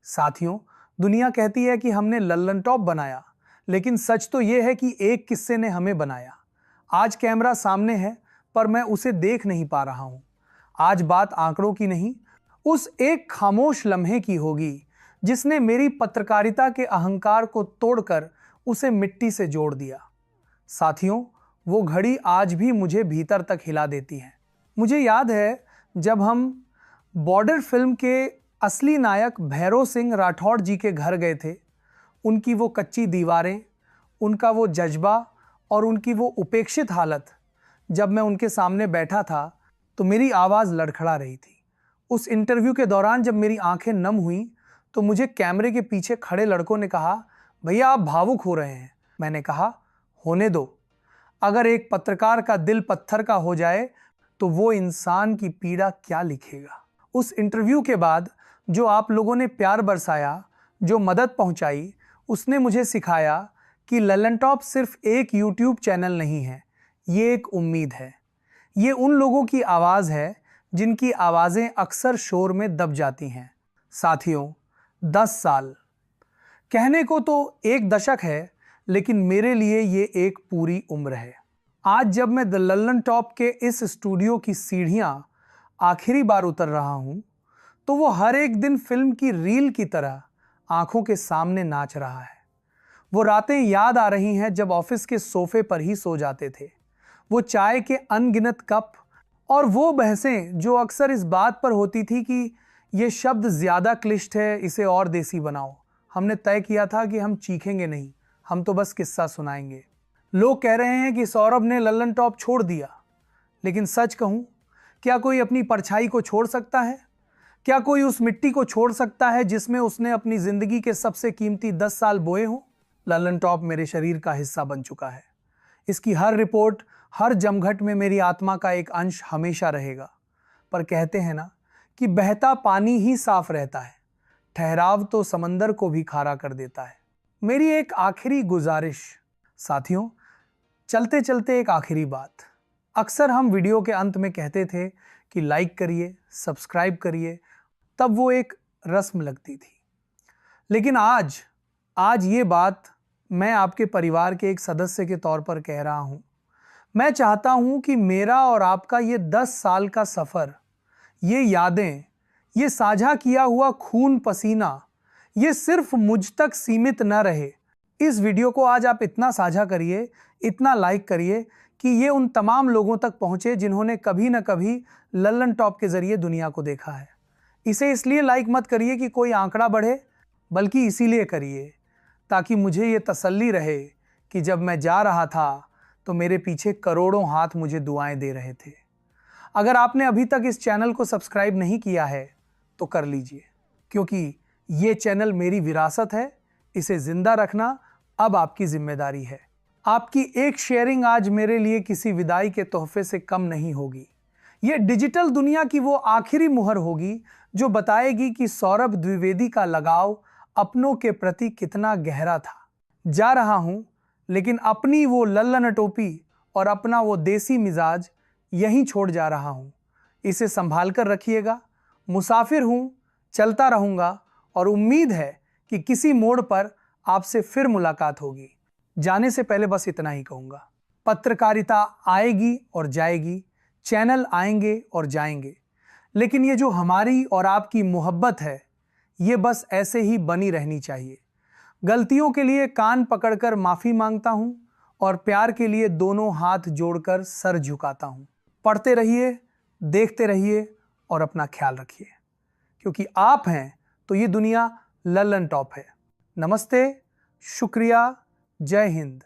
साथियों, दुनिया कहती है कि हमने लल्लन टॉप बनाया, लेकिन सच तो यह है कि एक किस्से ने हमें बनाया। आज कैमरा सामने है, पर मैं उसे देख नहीं पा रहा हूं। आज बात आंकड़ों की नहीं, उस एक खामोश लम्हे की होगी जिसने मेरी पत्रकारिता के अहंकार को तोड़कर उसे मिट्टी से जोड़ दिया। साथियों, वो घड़ी आज भी मुझे भीतर तक हिला देती है। मुझे याद है जब हम बॉर्डर फिल्म के असली नायक भैरव सिंह राठौड़ जी के घर गए थे। उनकी वो कच्ची दीवारें, उनका वो जज्बा और उनकी वो उपेक्षित हालत। जब मैं उनके सामने बैठा था तो मेरी आवाज़ लड़खड़ा रही थी। उस इंटरव्यू के दौरान जब मेरी आंखें नम हुईं तो मुझे कैमरे के पीछे खड़े लड़कों ने कहा, भैया आप भावुक हो रहे हैं। मैंने कहा, होने दो। अगर एक पत्रकार का दिल पत्थर का हो जाए तो वो इंसान की पीड़ा क्या लिखेगा। उस इंटरव्यू के बाद जो आप लोगों ने प्यार बरसाया, जो मदद पहुंचाई, उसने मुझे सिखाया कि लल्लन टॉप सिर्फ एक यूट्यूब चैनल नहीं है, ये एक उम्मीद है। ये उन लोगों की आवाज़ है जिनकी आवाज़ें अक्सर शोर में दब जाती हैं। साथियों, 10 साल कहने को तो एक दशक है, लेकिन मेरे लिए ये एक पूरी उम्र है। आज जब मैं द लल्लन टॉप के इस स्टूडियो की सीढ़ियां आखिरी बार उतर रहा हूं, तो वो हर एक दिन फिल्म की रील की तरह आंखों के सामने नाच रहा है। वो रातें याद आ रही हैं जब ऑफिस के सोफे पर ही सो जाते थे। वो चाय के अनगिनत कप और वो बहसें जो अक्सर इस बात पर होती थी कि ये शब्द ज़्यादा क्लिष्ट है, इसे और देसी बनाओ। हमने तय किया था कि हम चीखेंगे नहीं, हम तो बस किस्सा सुनाएंगे। लोग कह रहे हैं कि सौरभ ने लल्लन टॉप छोड़ दिया, लेकिन सच कहूं, क्या कोई अपनी परछाई को छोड़ सकता है? क्या कोई उस मिट्टी को छोड़ सकता है जिसमें उसने अपनी जिंदगी के सबसे कीमती 10 साल बोए हों? लल्लन टॉप मेरे शरीर का हिस्सा बन चुका है। इसकी हर रिपोर्ट, हर जमघट में मेरी आत्मा का एक अंश हमेशा रहेगा। पर कहते हैं ना कि बहता पानी ही साफ रहता है, ठहराव तो समंदर को भी खारा कर देता है। मेरी एक आखिरी गुजारिश साथियों, चलते चलते एक आखिरी बात। अक्सर हम वीडियो के अंत में कहते थे कि लाइक करिए, सब्सक्राइब करिए, तब वो एक रस्म लगती थी। लेकिन आज ये बात मैं आपके परिवार के एक सदस्य के तौर पर कह रहा हूं। मैं चाहता हूं कि मेरा और आपका ये 10 साल का सफ़र, ये यादें, ये साझा किया हुआ खून पसीना, ये सिर्फ मुझ तक सीमित न रहे। इस वीडियो को आज आप इतना साझा करिए, इतना लाइक करिए कि ये उन तमाम लोगों तक पहुंचे जिन्होंने कभी न कभी लल्लन टॉप के जरिए दुनिया को देखा है। इसे इसलिए लाइक मत करिए कि कोई आंकड़ा बढ़े, बल्कि इसीलिए करिए ताकि मुझे ये तसल्ली रहे कि जब मैं जा रहा था तो मेरे पीछे करोड़ों हाथ मुझे दुआएं दे रहे थे। अगर आपने अभी तक इस चैनल को सब्सक्राइब नहीं किया है तो कर लीजिए, क्योंकि ये चैनल मेरी विरासत है। इसे जिंदा रखना अब आपकी जिम्मेदारी है। आपकी एक शेयरिंग आज मेरे लिए किसी विदाई के तोहफे से कम नहीं होगी। ये डिजिटल दुनिया की वो आखिरी मुहर होगी जो बताएगी कि सौरभ द्विवेदी का लगाव अपनों के प्रति कितना गहरा था। जा रहा हूं, लेकिन अपनी वो लल्लन टोपी और अपना वो देसी मिजाज यहीं छोड़ जा रहा हूं। इसे संभाल कर रखिएगा। मुसाफिर हूं, चलता रहूंगा और उम्मीद है कि किसी मोड़ पर आपसे फिर मुलाकात होगी। जाने से पहले बस इतना ही कहूंगा, पत्रकारिता आएगी और जाएगी, चैनल आएंगे और जाएंगे, लेकिन ये जो हमारी और आपकी मोहब्बत है, ये बस ऐसे ही बनी रहनी चाहिए। गलतियों के लिए कान पकड़कर माफ़ी मांगता हूं और प्यार के लिए दोनों हाथ जोड़कर सर झुकाता हूं। पढ़ते रहिए, देखते रहिए और अपना ख्याल रखिए, क्योंकि आप हैं तो ये दुनिया लल्लन टॉप है। नमस्ते, शुक्रिया, जय हिंद।